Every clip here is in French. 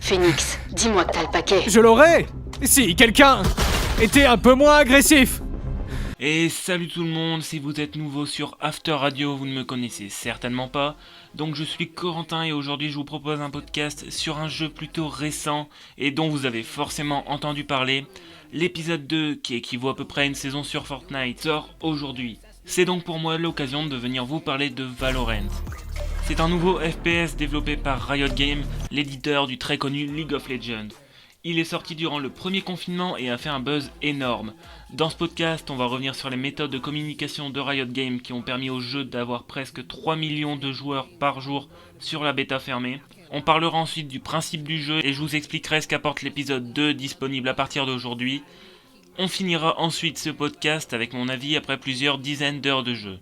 Phoenix, dis-moi que t'as le paquet. Je l'aurais si quelqu'un était un peu moins agressif. Et salut tout le monde, si vous êtes nouveau sur After Radio, vous ne me connaissez certainement pas. Donc je suis Corentin et aujourd'hui je vous propose un podcast sur un jeu plutôt récent et dont vous avez forcément entendu parler. L'épisode 2, qui équivaut à peu près à une saison sur Fortnite, sort aujourd'hui. C'est donc pour moi l'occasion de venir vous parler de Valorant. C'est un nouveau FPS développé par Riot Games, l'éditeur du très connu League of Legends. Il est sorti durant le premier confinement et a fait un buzz énorme. Dans ce podcast, on va revenir sur les méthodes de communication de Riot Games qui ont permis au jeu d'avoir presque 3 millions de joueurs par jour sur la bêta fermée. On parlera ensuite du principe du jeu et je vous expliquerai ce qu'apporte l'épisode 2 disponible à partir d'aujourd'hui. On finira ensuite ce podcast avec mon avis après plusieurs dizaines d'heures de jeu.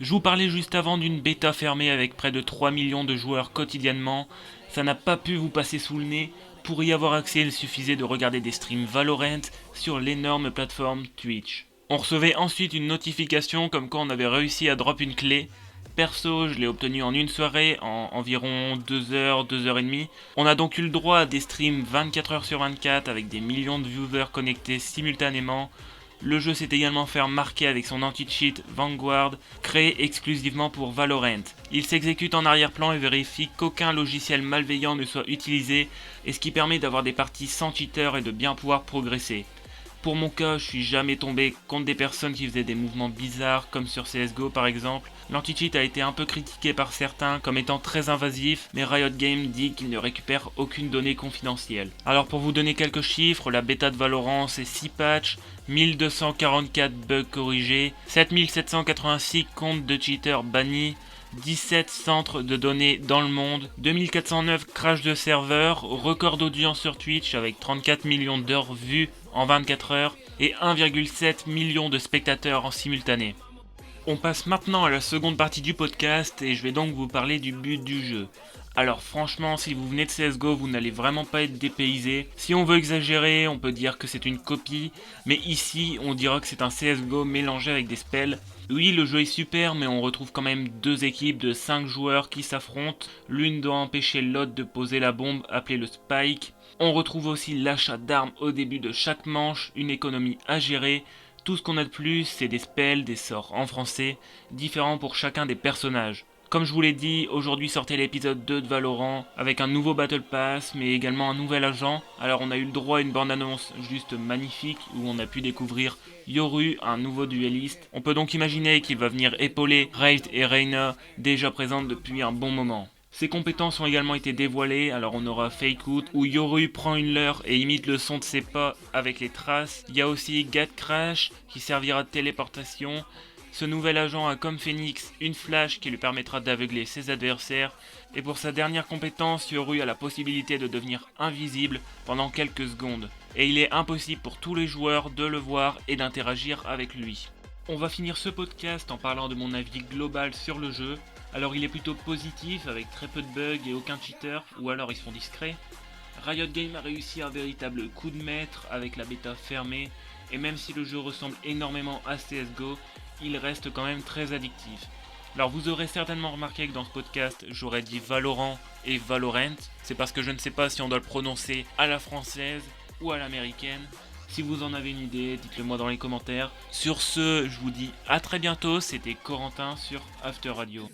Je vous parlais juste avant d'une bêta fermée avec près de 3 millions de joueurs quotidiennement. Ça n'a pas pu vous passer sous le nez. Pour y avoir accès, il suffisait de regarder des streams Valorant sur l'énorme plateforme Twitch. On recevait ensuite une notification comme quoi on avait réussi à drop une clé. Perso, je l'ai obtenue en une soirée, en environ 2 heures, 2 heures et demie. On a donc eu le droit à des streams 24 heures sur 24 avec des millions de viewers connectés simultanément. Le jeu s'est également fait remarquer avec son anti-cheat Vanguard, créé exclusivement pour Valorant. Il s'exécute en arrière-plan et vérifie qu'aucun logiciel malveillant ne soit utilisé, et ce qui permet d'avoir des parties sans cheater et de bien pouvoir progresser. Pour mon cas, je suis jamais tombé contre des personnes qui faisaient des mouvements bizarres, comme sur CSGO par exemple. L'anti-cheat a été un peu critiqué par certains comme étant très invasif, mais Riot Games dit qu'il ne récupère aucune donnée confidentielle. Alors pour vous donner quelques chiffres, la bêta de Valorant c'est 6 patchs, 1244 bugs corrigés, 7786 comptes de cheaters bannis, 17 centres de données dans le monde, 2409 crash de serveurs, record d'audience sur Twitch avec 34 millions d'heures vues en 24 heures et 1,7 million de spectateurs en simultané. On passe maintenant à la seconde partie du podcast et je vais donc vous parler du but du jeu. Alors franchement, si vous venez de CSGO, vous n'allez vraiment pas être dépaysé. Si on veut exagérer, on peut dire que c'est une copie, mais ici, on dira que c'est un CSGO mélangé avec des spells. Oui, le jeu est super, mais on retrouve quand même deux équipes de 5 joueurs qui s'affrontent. L'une doit empêcher l'autre de poser la bombe, appelée le spike. On retrouve aussi l'achat d'armes au début de chaque manche, une économie à gérer. Tout ce qu'on a de plus, c'est des spells, des sorts en français, différents pour chacun des personnages. Comme je vous l'ai dit, aujourd'hui sortait l'épisode 2 de Valorant, avec un nouveau Battle Pass, mais également un nouvel agent. Alors on a eu le droit à une bande-annonce juste magnifique, où on a pu découvrir Yoru, un nouveau dueliste. On peut donc imaginer qu'il va venir épauler Wraith et Reyna, déjà présentes depuis un bon moment. Ses compétences ont également été dévoilées, alors on aura Fake Out, où Yoru prend une leurre et imite le son de ses pas avec les traces. Il y a aussi Gatcrash, qui servira de téléportation. Ce nouvel agent a comme Phoenix une flash qui lui permettra d'aveugler ses adversaires. Et pour sa dernière compétence, Yoru a la possibilité de devenir invisible pendant quelques secondes. Et il est impossible pour tous les joueurs de le voir et d'interagir avec lui. On va finir ce podcast en parlant de mon avis global sur le jeu. Alors il est plutôt positif avec très peu de bugs et aucun cheater, ou alors ils sont discrets. Riot Games a réussi un véritable coup de maître avec la bêta fermée, et même si le jeu ressemble énormément à CSGO, il reste quand même très addictif. Alors vous aurez certainement remarqué que dans ce podcast, j'aurais dit Valorant et Valorant, c'est parce que je ne sais pas si on doit le prononcer à la française ou à l'américaine. Si vous en avez une idée, dites-le moi dans les commentaires. Sur ce, je vous dis à très bientôt, c'était Corentin sur After Radio.